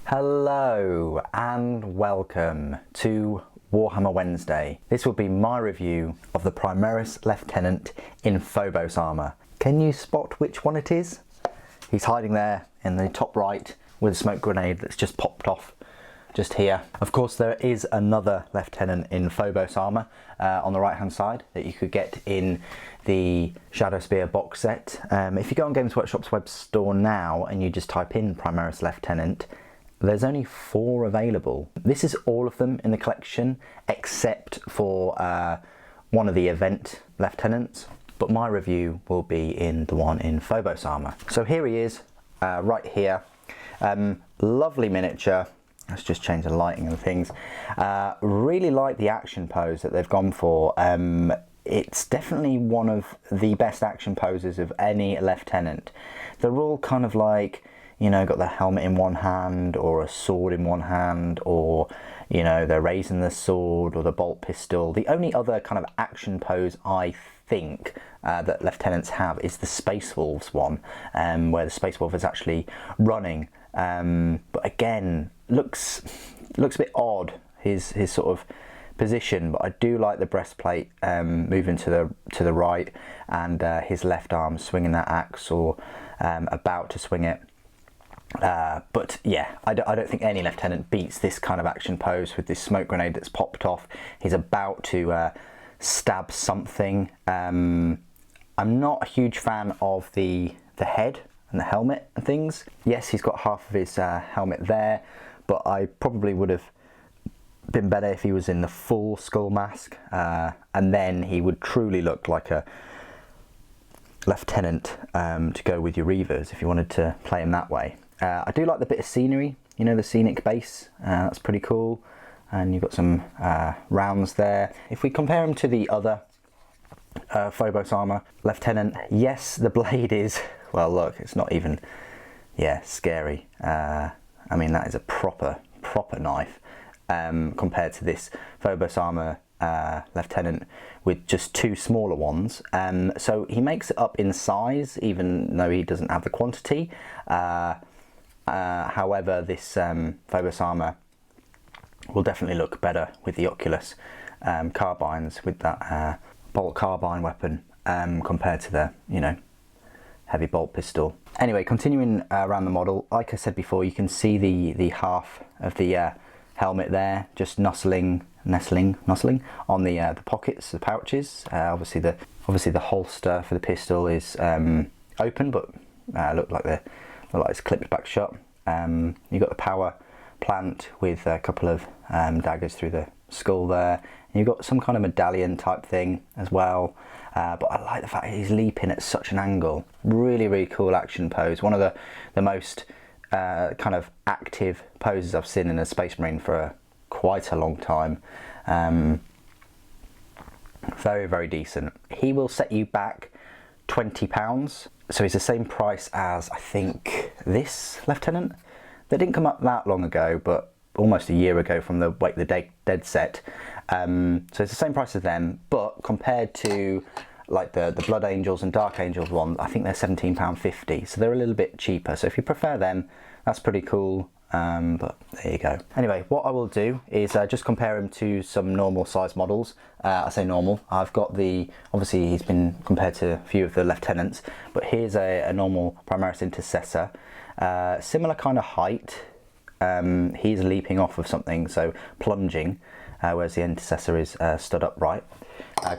Hello and welcome to Warhammer Wednesday. This will be my review of the Primaris Lieutenant in Phobos Armour. Can you spot which one it is? He's hiding there in the top right with a smoke grenade that's just popped off just here. Of course there is another Lieutenant in Phobos Armour on the right hand side that you could get in the Shadow Spear box set. If you go on Games Workshop's web store now and you just type in Primaris Lieutenant, there's only 4 available. This is all of them in the collection except for one of the event lieutenants, but my review will be in the one in Phobos Armour. So here he is, right here. Lovely miniature. Let's just change the lighting and things. Really like the action pose that they've gone for. It's definitely one of the best action poses of any lieutenant. They're all kind of like, you know, got the helmet in one hand or a sword in one hand, or, you know, they're raising the sword or the bolt pistol. The only other kind of action pose I think that lieutenants have is the Space Wolves one, where the Space Wolf is actually running. But again, looks a bit odd, his sort of position, but I do like the breastplate moving to the right, and his left arm swinging that axe, or about to swing it. But yeah, I don't think any lieutenant beats this kind of action pose with this smoke grenade that's popped off. He's about to stab something. I'm not a huge fan of the head and the helmet and things. Yes, he's got half of his helmet there, but I probably would have been better if he was in the full skull mask, and then he would truly look like a lieutenant to go with your Reavers if you wanted to play him that way. I do like the bit of scenery, you know, the scenic base, that's pretty cool, and you've got some rounds there. If we compare him to the other Phobos Armour Lieutenant, yes, the blade is, well look, it's not even, yeah, scary. I mean, that is a proper knife compared to this Phobos Armour Lieutenant with just 2 smaller ones. So he makes it up in size even though he doesn't have the quantity. However, this Phobos Armour will definitely look better with the Oculus carbines, with that bolt carbine weapon, compared to the, you know, heavy bolt pistol. Anyway, continuing around the model, like I said before, you can see the half of the helmet there, just nestling on the pockets, the pouches. Obviously the holster for the pistol is open, but look like it's clipped back shut. You've got the power plant with a couple of daggers through the skull there. And you've got some kind of medallion type thing as well. But I like the fact he's leaping at such an angle. Really cool action pose. One of the most kind of active poses I've seen in a Space Marine for quite a long time. Very decent. He will set you back £20. So he's the same price as, I think, this Lieutenant. That didn't come up that long ago, but almost a year ago from the Wake the Dead set. So it's the same price as them, but compared to like the Blood Angels and Dark Angels one, I think they're £17.50, so they're a little bit cheaper. So if you prefer them, that's pretty cool. But there you go. Anyway, what I will do is just compare him to some normal size models. I say normal, I've got obviously he's been compared to a few of the lieutenants, but here's a normal Primaris Intercessor. Similar kind of height. He's leaping off of something, so plunging, whereas the Intercessor is stood upright.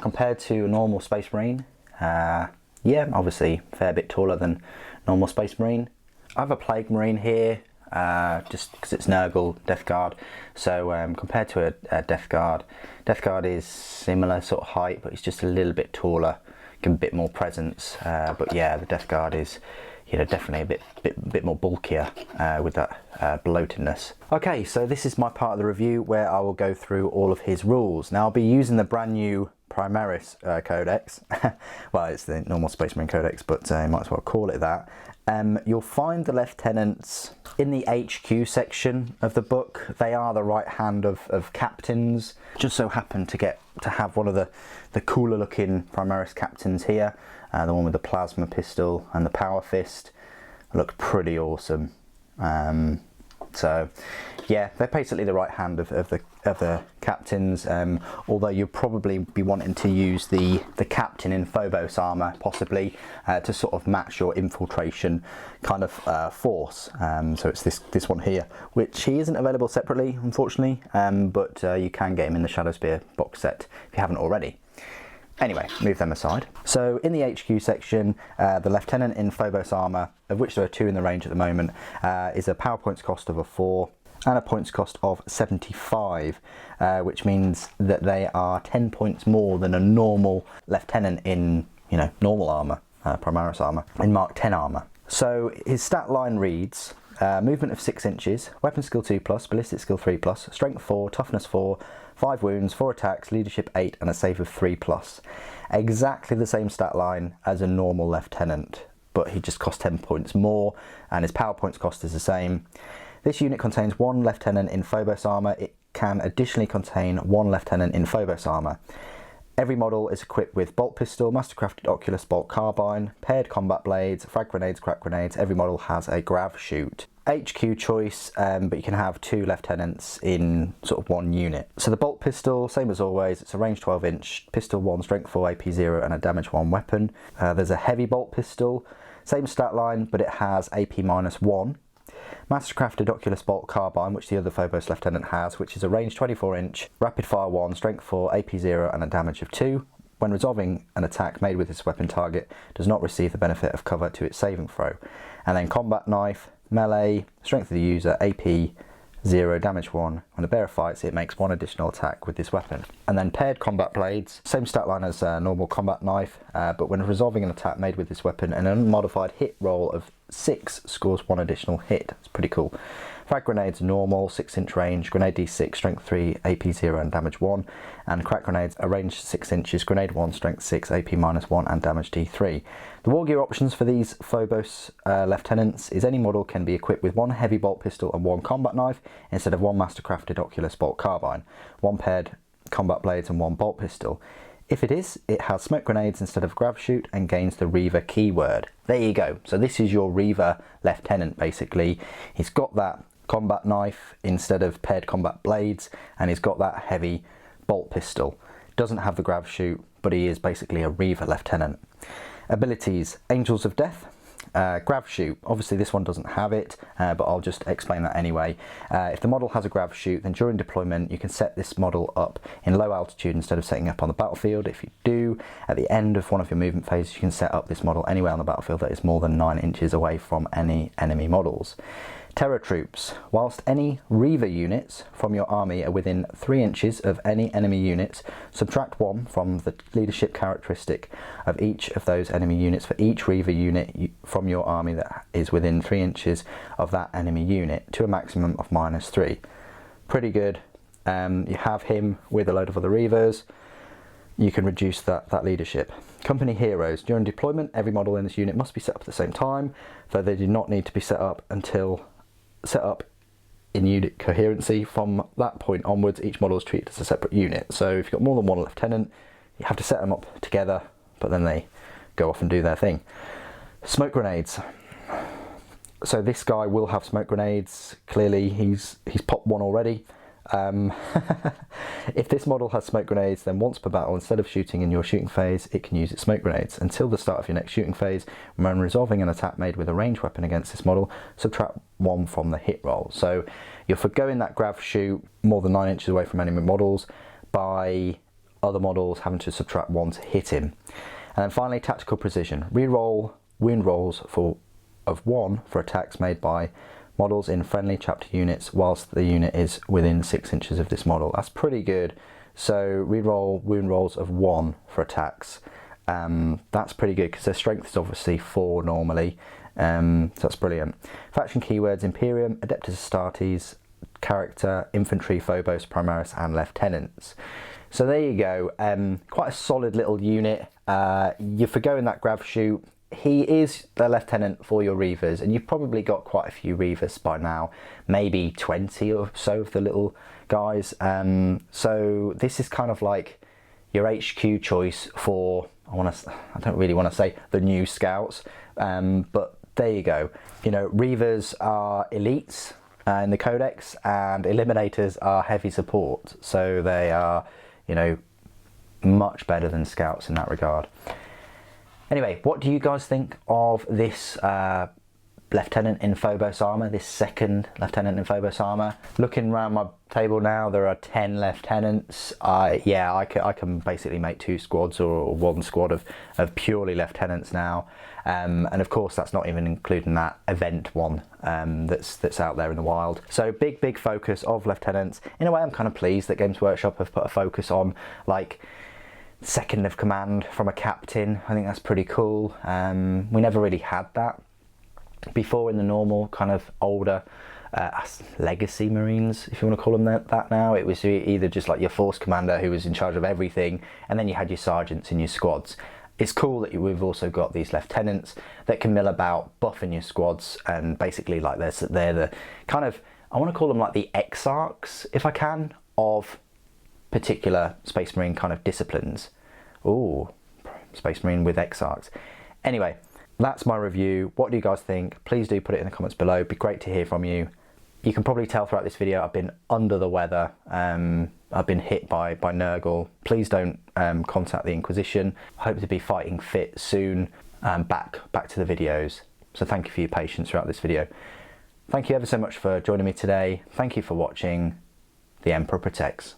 Compared to a normal Space Marine, yeah, obviously a fair bit taller than normal Space Marine. I have a Plague Marine here, just because it's Nurgle Death Guard. So compared to a Death Guard is similar sort of height, but it's just a little bit taller, a bit more presence. But yeah, the Death Guard is, you know, definitely a bit more bulkier with that bloatedness. Okay, so this is my part of the review where I will go through all of his rules. Now I'll be using the brand new Primaris Codex. Well, it's the normal Space Marine Codex, but you might as well call it that. You'll find the lieutenants in the HQ section of the book. They are the right hand of captains. Just so happen to have one of the cooler looking Primaris captains here, the one with the plasma pistol and the power fist. Look pretty awesome. So yeah, they're basically the right hand of the captains, although you'll probably be wanting to use the captain in Phobos Armour possibly to sort of match your infiltration kind of force. So it's this one here, which he isn't available separately unfortunately, but you can get him in the Shadowspear box set if you haven't already. Anyway, move them aside. So in the HQ section, the Lieutenant in Phobos Armour, of which there are 2 in the range at the moment, is a power points cost of a 4 and a points cost of 75, which means that they are 10 points more than a normal Lieutenant in, normal armour, Primaris armour, in Mark 10 armour. So his stat line reads, movement of 6 inches, weapon skill 2+, ballistic skill 3+, strength 4, toughness 4, 5 wounds, 4 attacks, leadership 8 and a save of 3+. Exactly the same stat line as a normal Lieutenant, but he just costs 10 points more and his power points cost is the same. This unit contains 1 Lieutenant in Phobos Armour. It can additionally contain 1 Lieutenant in Phobos Armour. Every model is equipped with bolt pistol, mastercrafted Oculus bolt carbine, paired combat blades, frag grenades, crack grenades. Every model has a grav chute. HQ choice, but you can have 2 lieutenants in sort of 1 unit. So the bolt pistol, same as always, it's a range 12-inch, pistol 1, strength 4, AP 0 and a damage 1 weapon. There's a heavy bolt pistol, same stat line, but it has AP -1. Mastercrafted Oculus bolt carbine, which the other Phobos Lieutenant has, which is a range 24-inch, rapid fire 1, strength 4, AP 0 and a damage of 2. When resolving an attack made with this weapon, target does not receive the benefit of cover to its saving throw. And then combat knife, melee, strength of the user, AP 0, damage 1. When the bearer fights, it makes 1 additional attack with this weapon. And then paired combat blades, same stat line as a normal combat knife, but when resolving an attack made with this weapon, an unmodified hit roll of 6 scores 1 additional hit. It's pretty cool. Frag grenades normal, 6-inch range, grenade D6, strength 3, AP 0 and damage 1. And crack grenades are range 6 inches, grenade 1, strength 6, AP -1 and damage D3. The war gear options for these Phobos Lieutenants is any model can be equipped with 1 heavy bolt pistol and 1 combat knife instead of 1 mastercrafted Oculus bolt carbine, 1 paired combat blades and 1 bolt pistol. If it is, it has smoke grenades instead of grav chute and gains the Reaver keyword. There you go. So this is your Reaver Lieutenant basically. He's got that combat knife instead of paired combat blades, and he's got that heavy bolt pistol. Doesn't have the grav chute, but he is basically a Reaver Lieutenant. Abilities: Angels of Death, grav chute. Obviously this one doesn't have it, but I'll just explain that anyway. If the model has a grav chute, then during deployment you can set this model up in low altitude instead of setting up on the battlefield. If you do, at the end of one of your movement phases, you can set up this model anywhere on the battlefield that is more than 9 inches away from any enemy models. Terror troops. Whilst any Reaver units from your army are within 3 inches of any enemy units, subtract 1 from the leadership characteristic of each of those enemy units for each Reaver unit from your army that is within 3 inches of that enemy unit to a maximum of -3. Pretty good. You have him with a load of other Reavers. You can reduce that leadership. Company heroes. During deployment, every model in this unit must be set up at the same time, though they do not need to be set up in unit coherency. From that point onwards, each model is treated as a separate unit. So if you've got more than 1 lieutenant, you have to set them up together, but then they go off and do their thing. Smoke grenades. So this guy will have smoke grenades. Clearly he's popped 1 already. If this model has smoke grenades, then once per battle, instead of shooting in your shooting phase, it can use its smoke grenades. Until the start of your next shooting phase, when resolving an attack made with a ranged weapon against this model, subtract 1 from the hit roll. So you're forgoing that grav chute more than 9 inches away from enemy models by other models having to subtract 1 to hit him. And then finally, tactical precision. Reroll wound rolls of 1 for attacks made by models in friendly chapter units whilst the unit is within 6 inches of this model. That's pretty good. So reroll wound rolls of 1 for attacks. That's pretty good because their strength is obviously 4 normally. So that's brilliant. Faction keywords: Imperium, Adeptus Astartes, Character, Infantry, Phobos, Primaris and Lieutenants. So there you go. Quite a solid little unit. You're forgoing that grav chute. He is the lieutenant for your Reavers, and you've probably got quite a few Reavers by now, maybe 20 or so of the little guys. So this is kind of like your HQ choice for, I don't really want to say the new scouts, but there you go. You know, Reavers are elites. in the Codex, and Eliminators are heavy support, so they are, you know, much better than Scouts in that regard. Anyway, what do you guys think of this Lieutenant in Phobos Armour, this second Lieutenant in Phobos Armour? Looking around my table now, there are 10 Lieutenants. Yeah, I can basically make 2 squads or 1 squad of purely Lieutenants now. And of course, that's not even including that event one that's out there in the wild. So big focus of Lieutenants. In a way, I'm kind of pleased that Games Workshop have put a focus on, like, second of command from a captain. I think that's pretty cool. We never really had that before in the normal kind of older legacy Marines, if you want to call them that now. It was either just like your force commander who was in charge of everything, and then you had your sergeants in your squads. It's cool that we've also got these lieutenants that can mill about, buffing your squads, and basically like they're the kind of, I want to call them like the exarchs, if I can, of particular Space Marine kind of disciplines. Ooh, Space Marine with exarchs. Anyway, that's my review. What do you guys think? Please do put it in the comments below. It'd be great to hear from you. You can probably tell throughout this video I've been under the weather. I've been hit by Nurgle. Please don't contact the Inquisition. I hope to be fighting fit soon. Back to the videos. So thank you for your patience throughout this video. Thank you ever so much for joining me today. Thank you for watching. The Emperor protects.